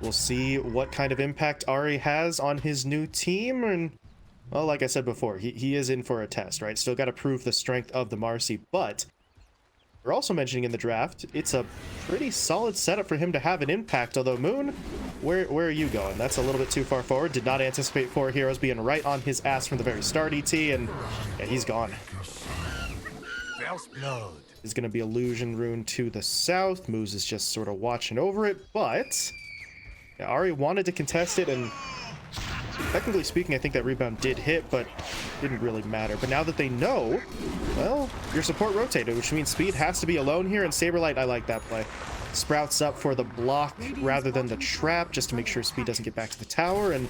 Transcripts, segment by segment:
We'll see what kind of impact Ari has on his new team. And, well, like I said before, he is in for a test, right? Still got to prove the strength of the Marcy. But we're also mentioning in the draft, it's a pretty solid setup for him to have an impact. Although, Moon, where are you going? That's a little bit too far forward. Did not anticipate 4 heroes being right on his ass from the very start, ET. And yeah, he's gone. Is going to be Illusion Rune to the south. Moose is just sort of watching over it, but yeah, Ari wanted to contest it, and technically speaking, I think that rebound did hit, but didn't really matter. But now that they know, well, your support rotated, which means Speed has to be alone here, and Saberlight, I like that play. Sprouts up for the block rather than the trap, just to make sure Speed doesn't get back to the tower, and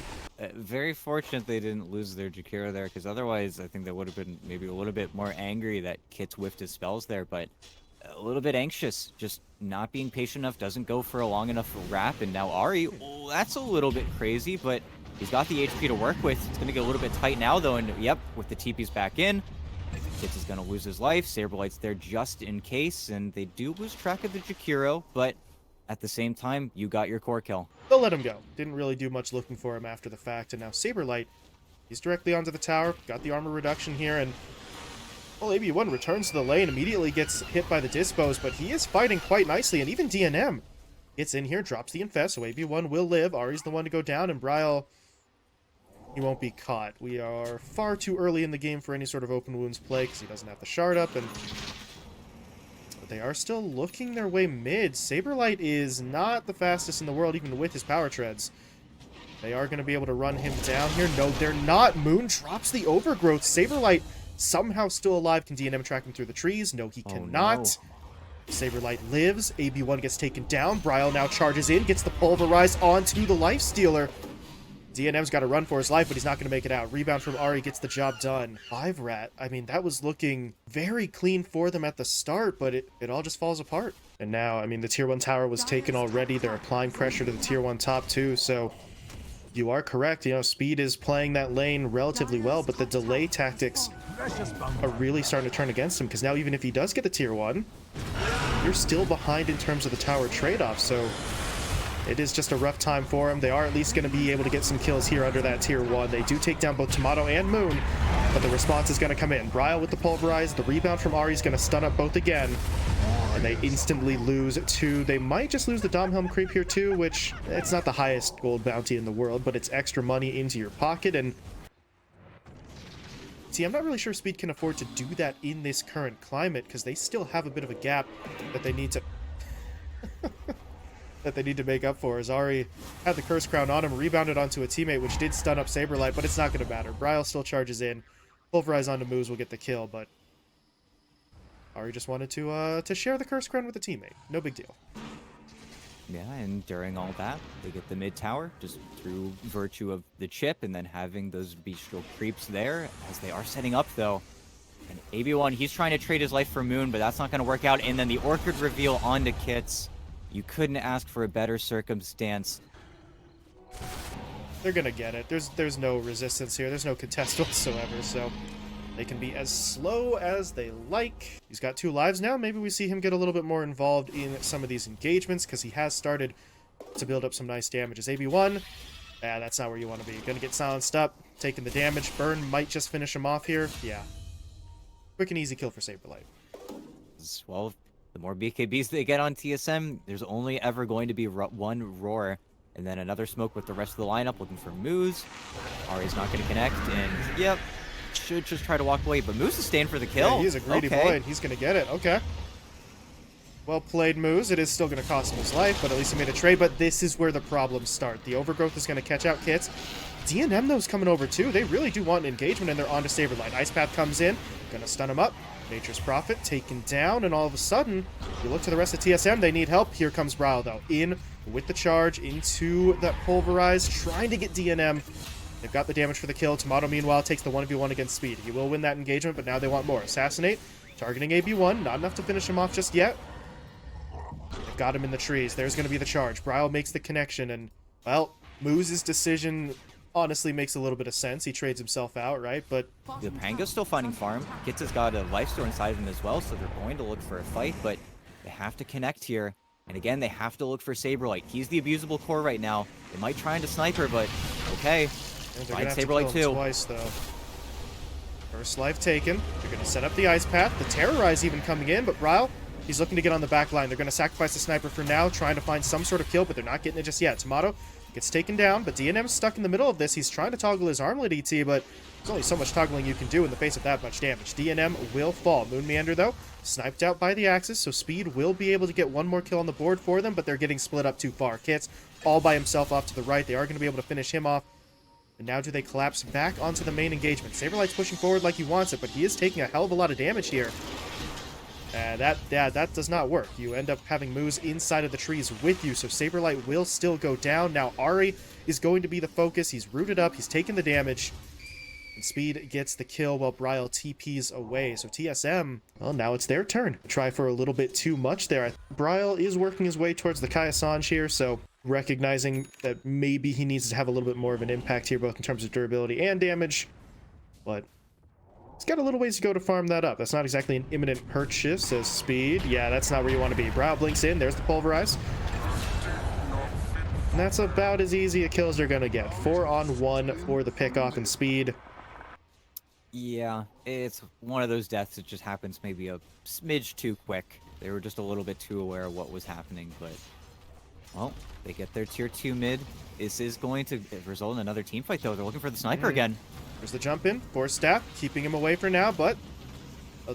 very fortunate they didn't lose their Jakiro there, because otherwise I think they would have been maybe a little bit more angry that Kit's whiffed his spells there, but a little bit anxious, just not being patient enough, doesn't go for a long enough wrap, and now Ari, oh, that's a little bit crazy, but he's got the HP to work with. It's going to get a little bit tight now, though, and yep, with the TPs back in, Kits is going to lose his life. Saberlight's there just in case, and they do lose track of the Jakiro, but at the same time, you got your core kill. They'll let him go. Didn't really do much looking for him after the fact, and now Saberlight, he's directly onto the tower, got the armor reduction here, and well, AB1 returns to the lane, immediately gets hit by the dispos, but he is fighting quite nicely, and even DNM gets in here, drops the infest, so AB1 will live. Ari's the one to go down, and Bryle, he won't be caught. We are far too early in the game for any sort of open wounds play, because he doesn't have the shard up, and they are still looking their way mid. Saberlight is not the fastest in the world, even with his power treads. They are going to be able to run him down here. No, they're not. Moon drops the overgrowth. Saberlight somehow still alive. Can DNM track him through the trees? No, he cannot. No. Saberlight lives. AB1 gets taken down. Bryle now charges in, gets the pulverize onto the lifestealer. DNM's got to run for his life, but he's not going to make it out. Rebound from Ari gets the job done. 5RAT, I mean, that was looking very clean for them at the start, but it all just falls apart. And now, I mean, the tier 1 tower was taken already. They're applying pressure to the tier 1 top too, so you are correct. You know, Speed is playing that lane relatively well, but the delay tactics are really starting to turn against him, because now even if he does get the tier 1, you're still behind in terms of the tower trade-off, so it is just a rough time for him. They are at least going to be able to get some kills here under that tier 1. They do take down both Tomato and Moon, but the response is going to come in. Bryle with the pulverize. The rebound from Ari is going to stun up both again, and they instantly lose 2. They might just lose the Dom Helm creep here too, which it's not the highest gold bounty in the world, but it's extra money into your pocket. And see, I'm not really sure Speed can afford to do that in this current climate, because they still have a bit of a gap that they need to make up for. As Ari had the curse crown on him, rebounded onto a teammate, which did stun up Saberlight, but it's not going to matter. Bryle still charges in. Pulverize onto Moose will get the kill, but Ari just wanted to share the curse crown with a teammate. No big deal. Yeah, and during all that, they get the mid tower, just through virtue of the chip, and then having those bestial creeps there, as they are setting up, though. And AB1, he's trying to trade his life for Moon, but that's not going to work out, and then the Orchid reveal onto Kits. You couldn't ask for a better circumstance. They're gonna get it. There's no resistance here. There's no contest whatsoever, so they can be as slow as they like. He's got 2 lives now. Maybe we see him get a little bit more involved in some of these engagements, because he has started to build up some nice damage. As AB1, that's not where you want to be. Gonna get silenced up, taking the damage. Burn might just finish him off here. Yeah. Quick and easy kill for Saberlight. Well, the more BKBs they get on TSM, there's only ever going to be one roar, and then another smoke with the rest of the lineup looking for Moose. Ari's not going to connect, and yep, should just try to walk away, but Moose is staying for the kill. Yeah, he's a greedy boy, and he's going to get it. Okay. Well played, Moose. It is still going to cost him his life, but at least he made a trade. But this is where the problems start. The overgrowth is going to catch out Kits. DNM, though, is coming over, too. They really do want an engagement, and they're on to Saberlight. Ice Path comes in, going to stun him up. Nature's Prophet taken down, and all of a sudden, you look to the rest of TSM, they need help. Here comes Bryle, though, in with the charge into that pulverize, trying to get DNM. They've got the damage for the kill. Tomato, meanwhile, takes the 1v1 against Speed. He will win that engagement, but now they want more. Assassinate, targeting AB1, not enough to finish him off just yet. They've got him in the trees. There's going to be the charge. Bryle makes the connection, and, well, Moose's decision honestly makes a little bit of sense. He trades himself out, right? But the Panga's still finding farm. Kits has got a life store inside of him as well, so they're going to look for a fight, but they have to connect here. And again, they have to look for Saberlight. He's the abusable core right now. They might try into Sniper, but okay. And they're Find gonna have to Saberlight kill him too. twice, though. First life taken. They're gonna set up the ice path. The Terrorize even coming in, but Ryle, he's looking to get on the back line. They're gonna sacrifice the Sniper for now, trying to find some sort of kill, but they're not getting it just yet. Tomato gets taken down, but DNM's stuck in the middle of this. He's trying to toggle his armlet ET, but there's only so much toggling you can do in the face of that much damage. DNM will fall. Moon Meander, though, sniped out by the Axis, so Speed will be able to get one more kill on the board for them, but they're getting split up too far. Kit's all by himself off to the right. They are going to be able to finish him off. And now do they collapse back onto the main engagement? Saberlight's pushing forward like he wants it, but he is taking a hell of a lot of damage here. That does not work. You end up having Moose inside of the trees with you, so Saberlight will still go down. Now Ari is going to be the focus. He's rooted up. He's taken the damage. And Speed gets the kill while Bryle TPs away. So TSM, well, now it's their turn. Try for a little bit too much there. Bryle is working his way towards the Kaya Sanj here, so recognizing that maybe he needs to have a little bit more of an impact here, both in terms of durability and damage. But he's got a little ways to go to farm that up. That's not exactly an imminent purchase, says Speed. Yeah, that's not where you want to be. Bryle blinks in. There's the Pulverize. And that's about as easy a kill as they're going to get. 4-on-1 for the pickoff and Speed. Yeah, it's one of those deaths that just happens maybe a smidge too quick. They were just a little bit too aware of what was happening, but, well, they get their tier 2 mid. This is going to result in another team fight, though. They're looking for the Sniper again. There's the jump in. 4-staff, keeping him away for now, but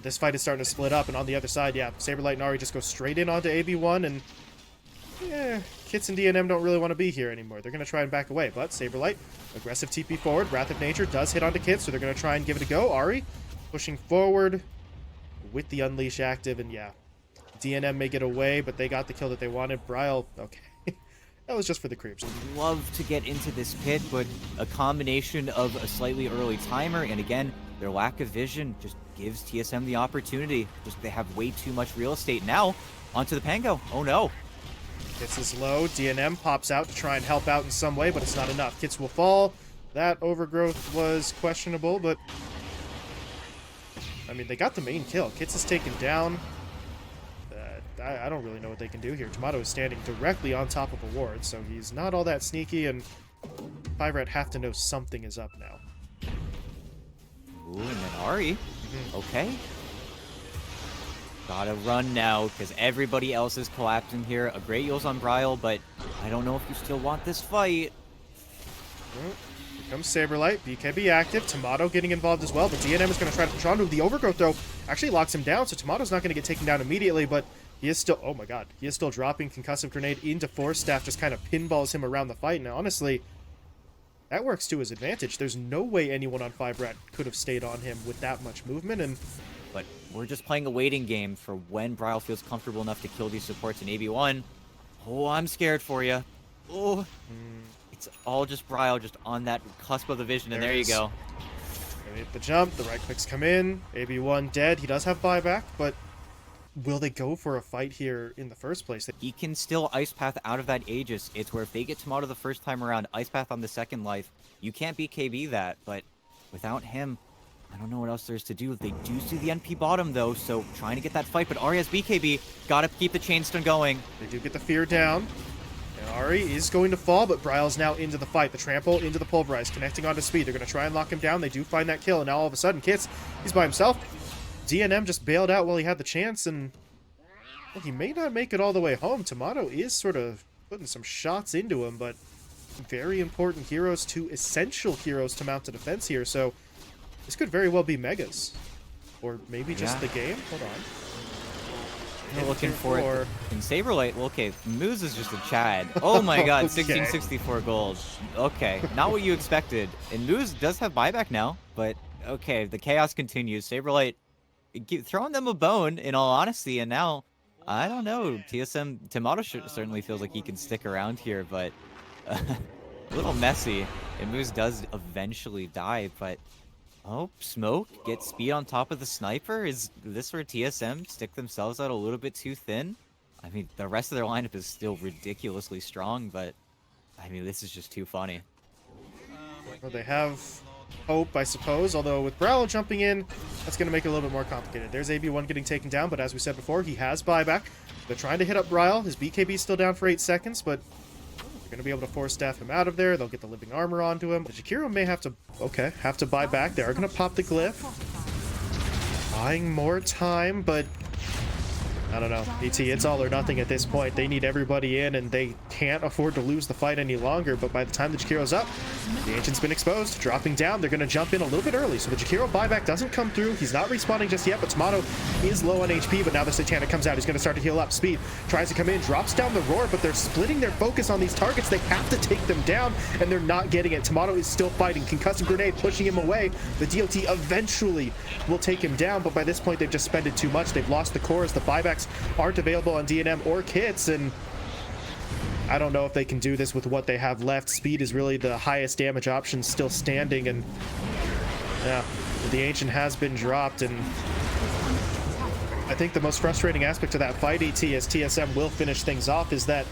this fight is starting to split up, and on the other side, yeah, Saberlight and Ari just go straight in onto AB1, and yeah, Kits and DNM don't really want to be here anymore. They're going to try and back away, but Saberlight, aggressive TP forward. Wrath of Nature does hit onto Kits, so they're going to try and give it a go. Ari pushing forward with the Unleash active, and yeah, DNM may get away, but they got the kill that they wanted. Bryle, okay. That was just for the creeps. Love to get into this pit, but a combination of a slightly early timer, and again, their lack of vision just gives TSM the opportunity. Just they have way too much real estate. Now, onto the Pango. Oh no. Kits is low. DNM pops out to try and help out in some way, but it's not enough. Kits will fall. That overgrowth was questionable, but I mean, they got the main kill. Kits is taken down. I don't really know what they can do here. Tomato is standing directly on top of a ward, so he's not all that sneaky, and 5RAT have to know something is up now. Ooh, and then Ari. Okay. Gotta run now, because everybody else is collapsing here. A great Yule's on Bryle, but I don't know if you still want this fight. Here comes Saberlight. BKB active. Tomato getting involved as well, but DNM is going to try to push onto the overgrowth, though. Actually locks him down, so Tomato's not going to get taken down immediately, but he is still, oh my god, he is still dropping Concussive Grenade into 4-staff, just kind of pinballs him around the fight. Now, honestly, that works to his advantage. There's no way anyone on 5RAT could have stayed on him with that much movement, and but we're just playing a waiting game for when Bryle feels comfortable enough to kill these supports in AB1. Oh, I'm scared for you. Oh, it's all just Bryle, just on that cusp of the vision, and there you go. They hit the jump, the right clicks come in, AB1 dead. He does have buyback, but will they go for a fight here in the first place? He can still Ice Path out of that Aegis. It's where if they get Tomato the first time around, Ice Path on the second life, you can't BKB that, but without him, I don't know what else there's to do. They do see the NP bottom, though, so trying to get that fight, but Ari has BKB. Gotta keep the chain stun going. They do get the fear down. And Ari is going to fall, but Bryle's now into the fight. The trample into the Pulverize, connecting onto Speed. They're going to try and lock him down. They do find that kill, and now all of a sudden, Kits, he's by himself. DNM just bailed out while he had the chance, and well, he may not make it all the way home. Tomato is sort of putting some shots into him, but very important heroes to essential heroes to mount a defense here, so this could very well be Megas. Or maybe just the game. Hold on. We're looking for it. In Saberlight, well, okay, Moose is just a Chad. Oh my god, 1664 gold. Okay, not what you expected. And Moose does have buyback now, but okay, the chaos continues. Saberlight throwing them a bone, in all honesty, and now, I don't know, TSM, Tomato certainly feels like he can stick around here, but a little messy. And Moose does eventually die, but oh, Smoke gets speed on top of the Sniper. Is this where TSM stick themselves out a little bit too thin? I mean, the rest of their lineup is still ridiculously strong, but I mean, this is just too funny. Well, they have hope, I suppose. Although with Brawl jumping in, that's going to make it a little bit more complicated. There's AB1 getting taken down, but as we said before, he has buyback. They're trying to hit up Brawl. His BKB is still down for 8 seconds, but they're going to be able to force staff him out of there. They'll get the living armor onto him. The Jakiro may have to buy back. They are going to pop the glyph. Buying more time, but I don't know. BT, it's all or nothing at this point. They need everybody in, and they can't afford to lose the fight any longer. But by the time the Jakiro's up, the Ancient's been exposed. Dropping down, they're going to jump in a little bit early. So the Jakiro buyback doesn't come through. He's not respawning just yet, but Tomato is low on HP. But now the Satanic comes out. He's going to start to heal up. Speed tries to come in, drops down the Roar, but they're splitting their focus on these targets. They have to take them down, and they're not getting it. Tomato is still fighting. Concussive Grenade pushing him away. The DOT eventually will take him down, but by this point, they've just spent it too much. They've lost the cores. The buybacks aren't available on DNM or kits, and I don't know if they can do this with what they have left. Speed is really the highest damage option still standing, and yeah, the Ancient has been dropped. And I think the most frustrating aspect of that fight, ET, as TSM will finish things off, is that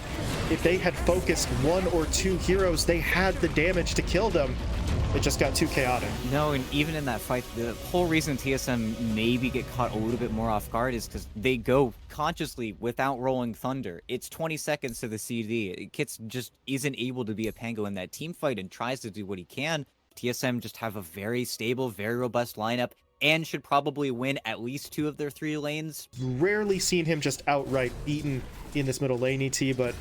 if they had focused 1 or 2 heroes, they had the damage to kill them. It just got too chaotic. No, and even in that fight, the whole reason TSM maybe get caught a little bit more off guard is because they go consciously without rolling thunder. It's 20 seconds to the CD. Kits just isn't able to be a Pango in that team fight and tries to do what he can. TSM just have a very stable, very robust lineup and should probably win at least 2 of their 3 lanes. Rarely seen him just outright beaten in this middle lane, ET, but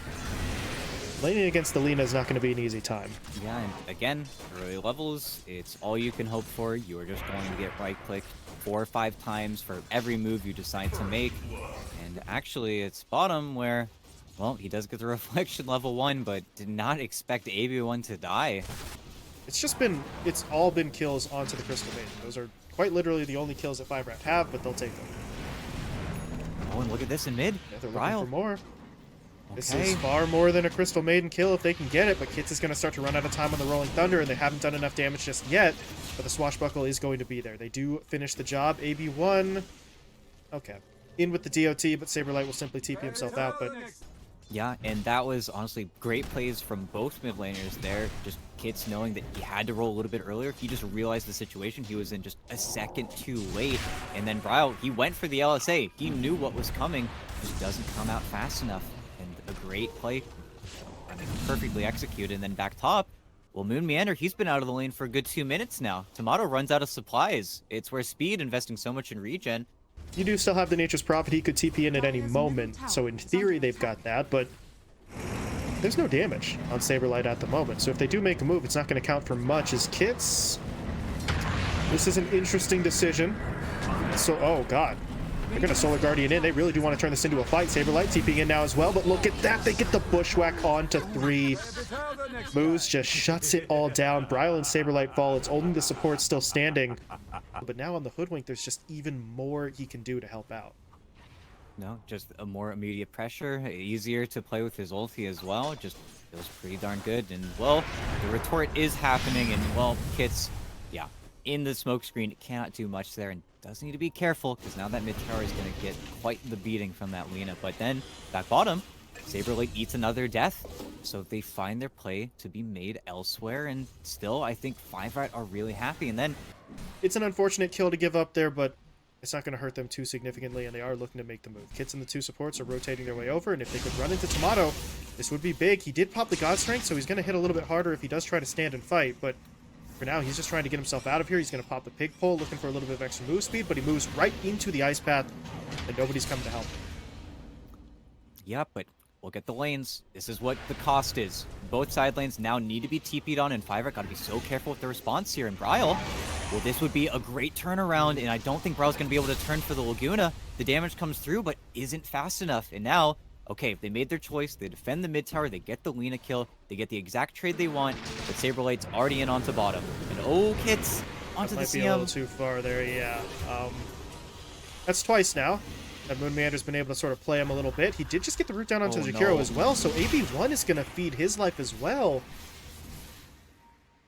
laning against the Lina is not going to be an easy time. Yeah, and again, early levels, it's all you can hope for. You are just going to get right-clicked 4 or 5 times for every move you decide to make. And actually, it's bottom where, well, he does get the reflection level 1, but did not expect AB1 to die. It's all been kills onto the Crystal Maiden. Those are quite literally the only kills that 5RAT have, but they'll take them. Oh, and look at this in mid. Yeah, they're looking for more. Okay. This is far more than a Crystal Maiden kill if they can get it, but Kits is going to start to run out of time on the Rolling Thunder, and they haven't done enough damage just yet, but the Swashbuckle is going to be there. They do finish the job. AB1, okay, in with the DOT, but Saberlight will simply TP himself out, but yeah, and that was honestly great plays from both mid laners there. Just Kits knowing that he had to roll a little bit earlier. He just realized the situation he was in just a second too late. And then Bryle, he went for the LSA. He knew what was coming, just doesn't come out fast enough. And a great play, I mean, perfectly executed. And then back top, well, Moon Meander, he's been out of the lane for a good 2 minutes now. Tomato runs out of supplies. It's where Speed investing so much in regen. you do still have the Nature's Prophet. He could TP in at any moment, so in theory they've got that, but there's no damage on Saberlight at the moment, so if they do make a move, it's not going to count for much as Kits. This is an interesting decision. So, oh god. They're going to Solar Guardian in. They really do want to turn this into a fight. Saberlight TPing in now as well, but look at that. They get the Bushwhack onto 3. Moose just shuts it all down. Bryle and Saberlight fall. It's only the support still standing. But now on the Hoodwink, there's just even more he can do to help out. No, just a more immediate pressure, easier to play with his ulti as well. Just feels pretty darn good. And, well, the retort is happening, and, well, Kits, yeah, in the smoke screen, cannot do much there, and does need to be careful, because now that mid tower is going to get quite the beating from that Lina. But then, back bottom, Saberlight eats another death, so they find their play to be made elsewhere, and still, I think 5RAT are really happy. And then, it's an unfortunate kill to give up there, but it's not going to hurt them too significantly, and they are looking to make the move. Kits and the 2 supports are rotating their way over, and if they could run into Tomato, this would be big. He did pop the God Strength, so he's going to hit a little bit harder if he does try to stand and fight, but for now, he's just trying to get himself out of here. He's going to pop the Pig Pole, looking for a little bit of extra move speed, but he moves right into the Ice Path, and nobody's coming to help. yeah, but look at the lanes. This is what the cost is. Both side lanes now need to be TP'd on, and 5RAT got to be so careful with the response here. And Bryle, well, this would be a great turnaround, and I don't think Bryle's going to be able to turn for the Laguna. The damage comes through, but isn't fast enough. And now, okay, they made their choice. They defend the mid tower. They get the Lina kill. They get the exact trade they want, but Saberlight's already in onto bottom. And oh, Kits, onto the Might be a CM. little too far there, yeah. That's twice now that Moon Meander's been able to sort of play him a little bit. He did just get the root down onto Jakiro no. as well, so AB1 is going to feed his life as well.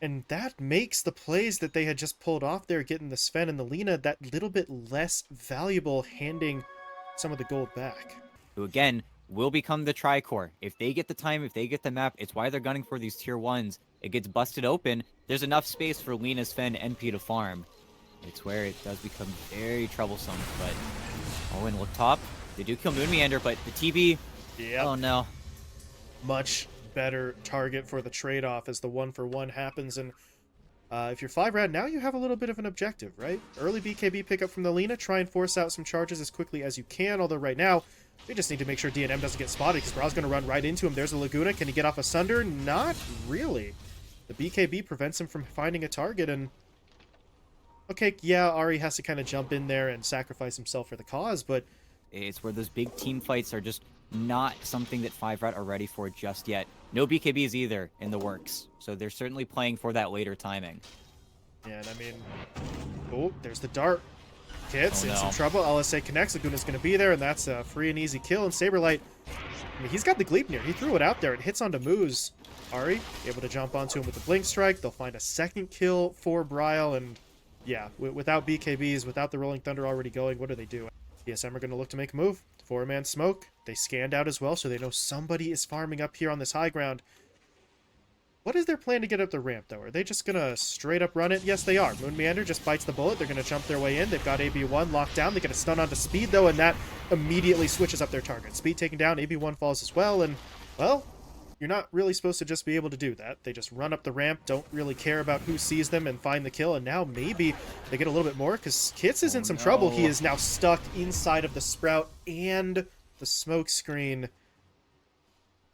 And that makes the plays that they had just pulled off there, getting the Sven and the Lina, that little bit less valuable, handing some of the gold back. Who again, will become the Tricore. If they get the time, if they get the map, it's why they're gunning for these tier 1s. It gets busted open. There's enough space for Lina, Sven, NP to farm. It's where it does become very troublesome, but Owen look top. They do kill Moon Meander, but the TB, Yeah. oh no. Much better target for the trade-off as the 1-for-1 happens, and if you're 5RAT, now you have a little bit of an objective, right? Early BKB pickup from the Lina, try and force out some charges as quickly as you can, although right now, they just need to make sure DNM doesn't get spotted, because Brow's going to run right into him. There's a Laguna. Can he get off a Sunder? Not really. The BKB prevents him from finding a target, and okay, yeah, Ari has to kind of jump in there and sacrifice himself for the cause, but It's where those big team fights are just not something that 5RAT are ready for just yet. No BKBs either in the works, so they're certainly playing for that later timing. yeah, and I mean, oh, there's the dart. Hits, Oh, in no. some trouble. LSA connects. Laguna's going to be there, and that's a free and easy kill. And Saberlight, I mean, he's got the Gleipnir. He threw it out there. It hits onto Moose. Ari able to jump onto him with the Blink Strike. They'll find a second kill for Bryle, and yeah, without BKBs, without the Rolling Thunder already going, what do they do? TSM are going to look to make a move. 4-man smoke. They scanned out as well, so they know somebody is farming up here on this high ground. What is their plan to get up the ramp, though? Are they just going to straight up run it? Yes, they are. Moon Meander just bites the bullet. They're going to jump their way in. They've got AB1 locked down. They get a stun onto Speed, though, and that immediately switches up their target. Speed taken down. AB1 falls as well, and, well, you're not really supposed to just be able to do that. They just run up the ramp, don't really care about who sees them, and find the kill, and now maybe they get a little bit more, because Kits is in some trouble. He is now stuck inside of the Sprout and the smoke screen.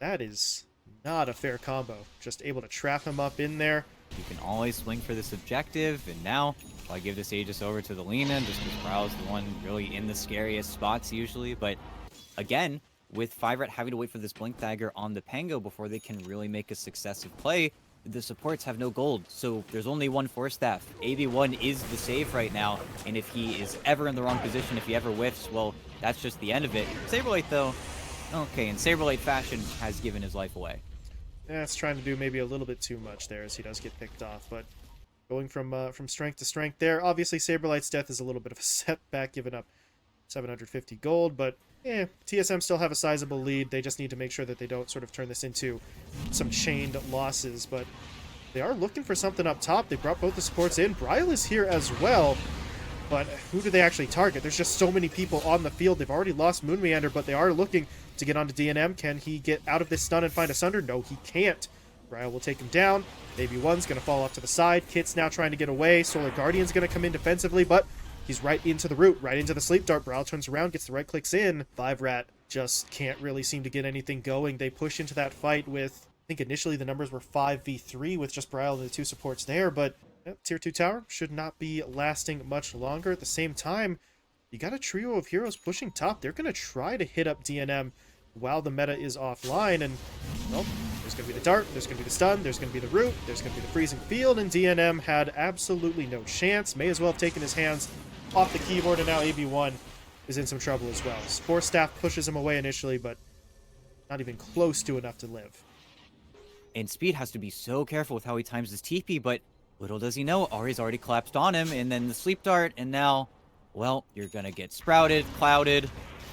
That is not a fair combo. Just able to trap him up in there. You can always swing for this objective, and now I give this Aegis over to the Lina, just because Brow's the one really in the scariest spots usually, but again, with 5RAT having to wait for this Blink Dagger on the Pango before they can really make a successive play, the supports have no gold, so there's only one Force Staff. AB1 is the save right now, and if he is ever in the wrong position, if he ever whiffs, well, that's just the end of it. Saberlight, though, okay, in Saberlight fashion, has given his life away. Yeah, it's trying to do maybe a little bit too much there as he does get picked off, but going from strength to strength there. Obviously, Saberlight's death is a little bit of a setback, giving up 750 gold, but TSM still have a sizable lead. They just need to make sure that they don't sort of turn this into some chained losses, but they are looking for something up top. They brought both the supports in. Bryle is here as well, but who do they actually target? There's just so many people on the field. They've already lost Moon Meander, but they are looking to get onto DNM. Can he get out of this stun and find a Sunder? No, he can't. Bryle will take him down. Maybe one's going to fall off to the side. Kit's now trying to get away. Solar Guardian's going to come in defensively, but he's right into the root, right into the sleep dart. Bryle turns around, gets the right clicks in. 5RAT just can't really seem to get anything going. They push into that fight with, I think initially the numbers were 5v3 with just Bryle and the two supports there, but tier 2 tower should not be lasting much longer. At the same time, you got a trio of heroes pushing top. They're going to try to hit up DNM while the meta is offline, and, well, there's going to be the dart, there's going to be the stun, there's going to be the root, there's going to be the freezing field, and DNM had absolutely no chance. May as well have taken his hands off the keyboard, and now AB1 is in some trouble as well. Force Staff pushes him away initially, but not even close to enough to live. And Speed has to be so careful with how he times his TP, but little does he know, Ari's already collapsed on him, and then the sleep dart, and now, well, you're gonna get sprouted, clouded.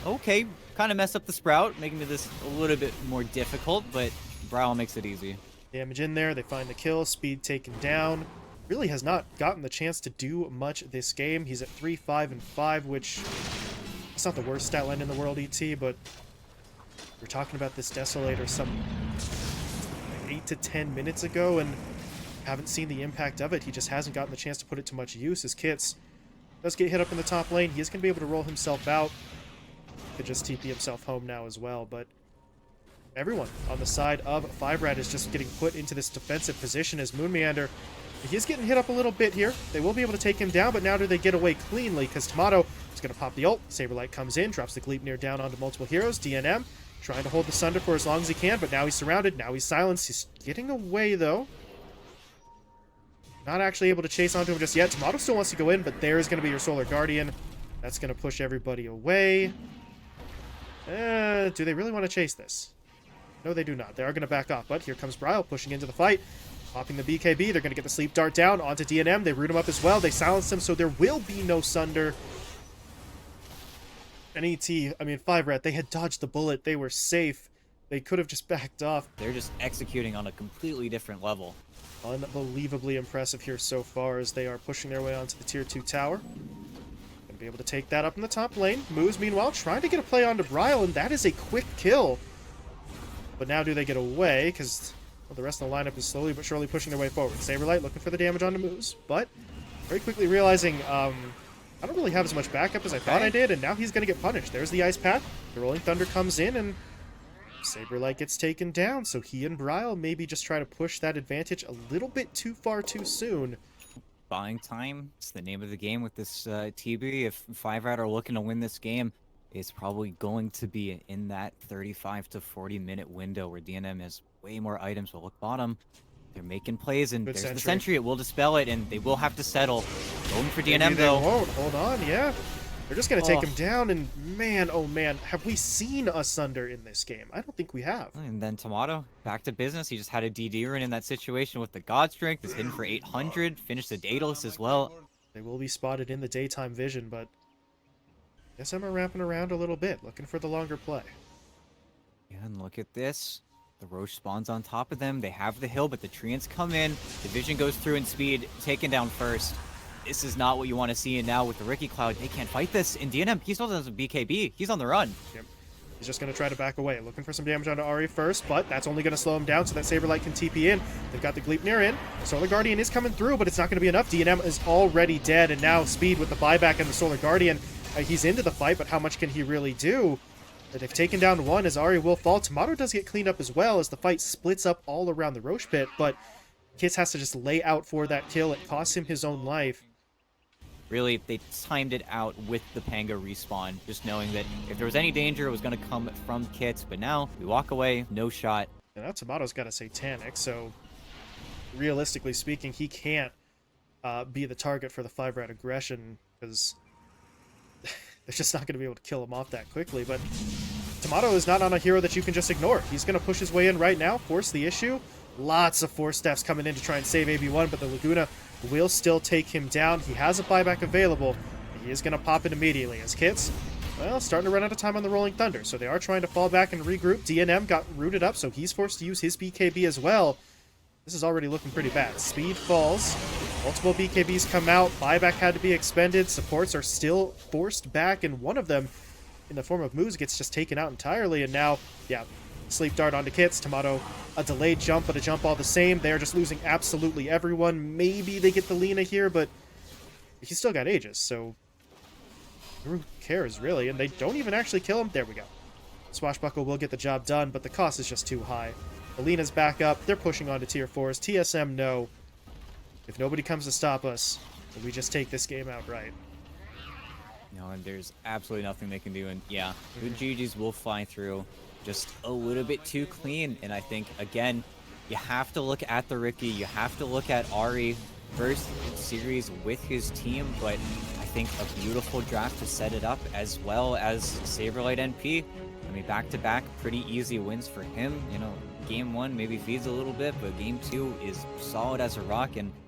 Okay, kind of mess up the sprout, making this a little bit more difficult, but Bryle makes it easy. Damage in there, they find the kill, Speed taken down. Really has not gotten the chance to do much this game. He's at 3, 5, and 5, which it's not the worst stat line in the world, ET, but we're talking about this Desolator some 8 to 10 minutes ago, and haven't seen the impact of it. He just hasn't gotten the chance to put it to much use. His Kits does get hit up in the top lane. He is going to be able to roll himself out. Could just TP himself home now as well, but everyone on the side of 5RAT is just getting put into this defensive position as Moon Meander. He is getting hit up a little bit here. They will be able to take him down, but now do they get away cleanly? Because Tomato is going to pop the ult. Saberlight comes in, drops the Gleipnir down onto multiple heroes. DNM trying to hold the Sunder for as long as he can, but now he's surrounded. Now he's silenced. He's getting away, though. Not actually able to chase onto him just yet. Tomato still wants to go in, but there is going to be your Solar Guardian. That's going to push everybody away. Do they really want to chase this? No, they do not. They are going to back off, but here comes Bryle pushing into the fight. Popping the BKB. They're going to get the sleep dart down onto DNM. They root him up as well. They silence him, so there will be no Sunder. NET, I mean, 5RAT, they had dodged the bullet. They were safe. They could have just backed off. They're just executing on a completely different level. Unbelievably impressive here so far as they are pushing their way onto the tier 2 tower. Gonna be able to take that up in the top lane. Moves, meanwhile, trying to get a play onto Bryle, and that is a quick kill. But now do they get away? Because well, the rest of the lineup is slowly but surely pushing their way forward. Saberlight looking for the damage onto Moves, but very quickly realizing I don't really have as much backup as I thought I did, and now he's going to get punished. There's the Ice Path. The Rolling Thunder comes in, and Saberlight gets taken down, so he and Bryle maybe just try to push that advantage a little bit too far too soon. Buying time, it's the name of the game with this TB. If 5RAT are looking to win this game, it's probably going to be in that 35 to 40 minute window where DNM has way more items. But look bottom, they're making plays, and Good there's sentry. the sentry. It will dispel it, and they will have to settle. Going for DNM, Maybe they though. won't. Hold on, yeah. They're just going to take him down, and man, oh man, have we seen a Sunder in this game? I don't think we have. And then Tomato, back to business. He just had a DD run in that situation with the God Strength. Is hidden for 800. Finished the Daedalus as well. They will be spotted in the daytime vision, but TSM are ramping around a little bit, looking for the longer play. Yeah, and look at this. The Roche spawns on top of them. They have the hill, but the Treants come in. The vision goes through in speed, taken down first. This is not what you want to see, and now with the Ricky Cloud, they can't fight this. And DNM, he still has a BKB. He's on the run. Yep. He's just going to try to back away, looking for some damage onto Ari first, but that's only going to slow him down so that Saberlight can TP in. They've got the Gleipnir in. The Solar Guardian is coming through, but it's not going to be enough. DNM is already dead, and now Speed with the buyback and the Solar Guardian. He's into the fight, but how much can he really do? They've taken down one as Ari will fall. Tomato does get cleaned up as well as the fight splits up all around the Roche pit, but Kits has to just lay out for that kill. It costs him his own life. Really, they timed it out with the Panga respawn, just knowing that if there was any danger, it was going to come from Kits. But now, we walk away, no shot. And now Tomato's got a Satanic, so realistically speaking, he can't be the target for the 5RAT aggression, because they're just not going to be able to kill him off that quickly. But Tomato is not on a hero that you can just ignore. He's going to push his way in right now, force the issue. Lots of force staffs coming in to try and save AB1, but the Laguna will still take him down. He has a buyback available. He is going to pop it immediately as Kits, well, starting to run out of time on the Rolling Thunder. So they are trying to fall back and regroup. DNM got rooted up, so he's forced to use his BKB as well. This is already looking pretty bad. Speed falls. Multiple BKBs come out. Buyback had to be expended. Supports are still forced back, and one of them, in the form of Moose, gets just taken out entirely. And now, yeah, Sleep Dart onto Kits. Tomato, a delayed jump, but a jump all the same. They're just losing absolutely everyone. Maybe they get the Lina here, but he's still got Aegis, so who cares, really? And they don't even actually kill him. There we go. Swashbuckle will get the job done, but the cost is just too high. Alina's back up. They're pushing on to tier 4s. TSM, no. If nobody comes to stop us, then we just take this game outright. No, and there's absolutely nothing they can do. And yeah, the GGs will fly through. Just a little bit too clean. And I think, again, you have to look at the Ricky. You have to look at Ari. First series with his team, but I think a beautiful draft to set it up, as well as Saberlight NP. I mean, back-to-back, pretty easy wins for him. You know, game 1 maybe feeds a little bit, but game 2 is solid as a rock, and